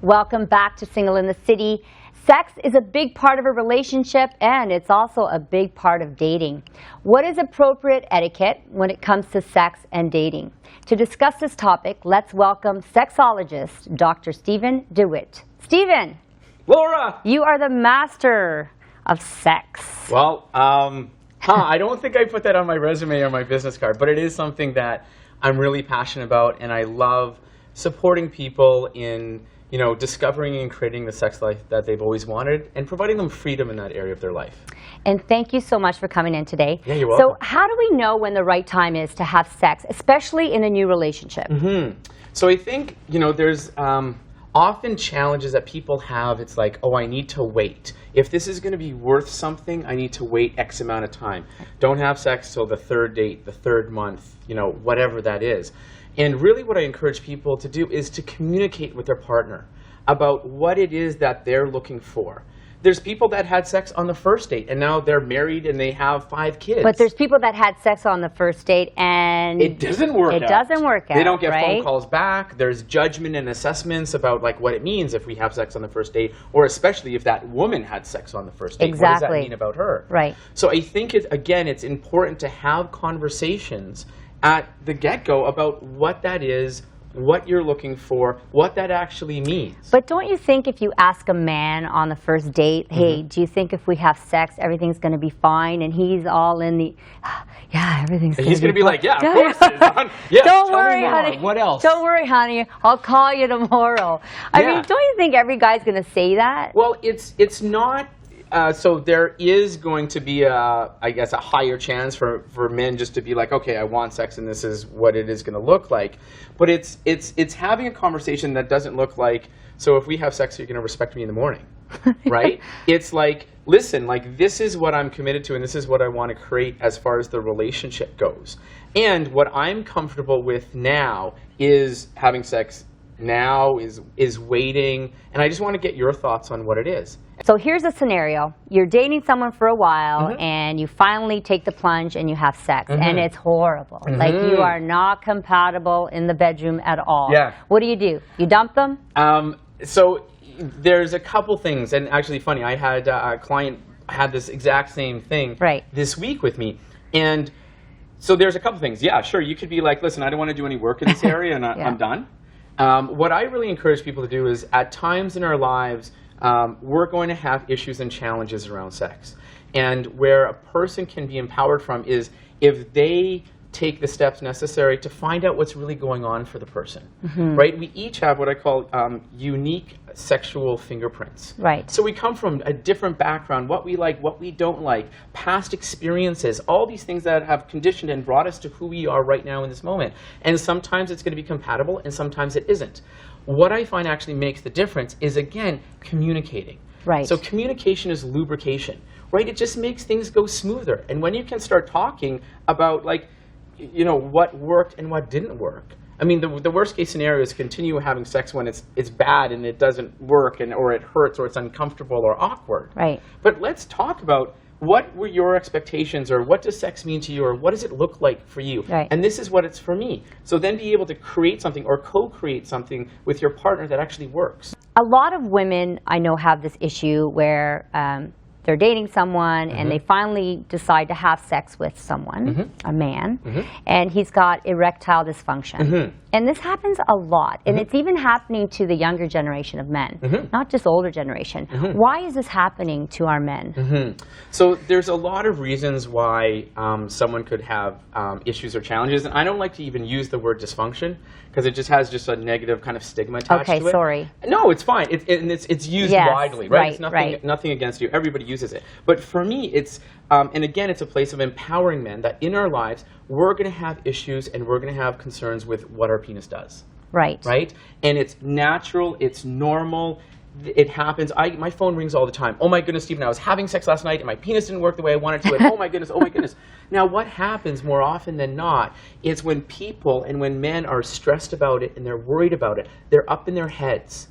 Welcome back to Single in the City. Sex is a big part of a relationship, and it's also a big part of dating. What is appropriate etiquette when it comes to sex and dating? To discuss this topic, let's welcome sexologist Dr. Stephen DeWitt. Stephen! Laura! You are the master of sex. Well, I don't think I put that on my resume or my business card, but it is something that I'm really passionate about, and I love supporting people in discovering and creating the sex life that they've always wanted and providing them freedom in that area of their life. And thank you so much for coming in today. Yeah, you're welcome. So how do we know when the right time is to have sex, especially in a new relationship? So I think, there's often challenges that people have. It's like, oh, I need to wait. If this is going to be worth something, I need to wait X amount of time. Don't have sex till the third date, the third month, whatever that is. And really what I encourage people to do is to communicate with their partner about what it is that they're looking for. There's people that had sex on the first date and now they're married and they have 5 kids. But there's people that had sex on the first date and it doesn't work out. It doesn't work out. They don't get right? phone calls back. There's judgment and assessments about what it means if we have sex on the first date, or especially if that woman had sex on the first date. Exactly. What does that mean about her? Right. So I think, it's important to have conversations at the get-go about what that is, what you're looking for, what that actually means. But don't you think if you ask a man on the first date, hey, do you think if we have sex, everything's going to be fine? And he's all in the, yeah, everything's going to be fine. He's going to be like, yeah, of course it is. Yeah, don't tell worry, me more. honey. What else? Don't worry, honey. I'll call you tomorrow. I mean, don't you think every guy's going to say that? Well, it's not. So there is going to be, a higher chance for men just to be like, okay, I want sex and this is what it is going to look like. But it's having a conversation that doesn't look like, so if we have sex, you're going to respect me in the morning, right? It's like, listen, this is what I'm committed to and this is what I want to create as far as the relationship goes. And what I'm comfortable with now is having sex now, is waiting, and I just want to get your thoughts on what it is. So here's a scenario. You're dating someone for a while, and you finally take the plunge and you have sex, and it's horrible. Like, you are not compatible in the bedroom at all. Yeah. What do? You dump them? So there's a couple things, and actually funny, I had a client had this exact same thing this week with me, and so there's a couple things. Yeah, sure, you could be like, listen, I don't want to do any work in this area, and I'm done. What I really encourage people to do is, at times in our lives, we're going to have issues and challenges around sex. And where a person can be empowered from is if they take the steps necessary to find out what's really going on for the person. Right? We each have what I call unique sexual fingerprints. Right. So we come from a different background, what we like, what we don't like, past experiences, all these things that have conditioned and brought us to who we are right now in this moment. And sometimes it's going to be compatible and sometimes it isn't. What I find actually makes the difference is, again, communicating. Right. So communication is lubrication, right? It just makes things go smoother. And when you can start talking about, what worked and what didn't work. I mean, the worst case scenario is continue having sex when it's bad and it doesn't work or it hurts or it's uncomfortable or awkward. Right. But let's talk about what were your expectations, or what does sex mean to you, or what does it look like for you? Right. And this is what it's for me. So then be able to create something or co-create something with your partner that actually works. A lot of women I know have this issue where they're dating someone and they finally decide to have sex with someone, a man, and he's got erectile dysfunction. And this happens a lot, and it's even happening to the younger generation of men, not just older generation. Why is this happening to our men? So there's a lot of reasons why someone could have issues or challenges, and I don't like to even use the word dysfunction because it just has a negative kind of stigma attached to it. Okay, sorry. No, it's fine. It's used widely, right? It's nothing against you. Everybody uses it. But for me, it's, and again, it's a place of empowering men that in our lives, we're going to have issues and we're going to have concerns with what our penis does. Right. Right? And it's natural, it's normal, it happens. My phone rings all the time. Oh my goodness, Stephen, I was having sex last night and my penis didn't work the way I wanted to. And oh my goodness, oh my goodness. Now what happens more often than not is when people and when men are stressed about it and they're worried about it, they're up in their heads.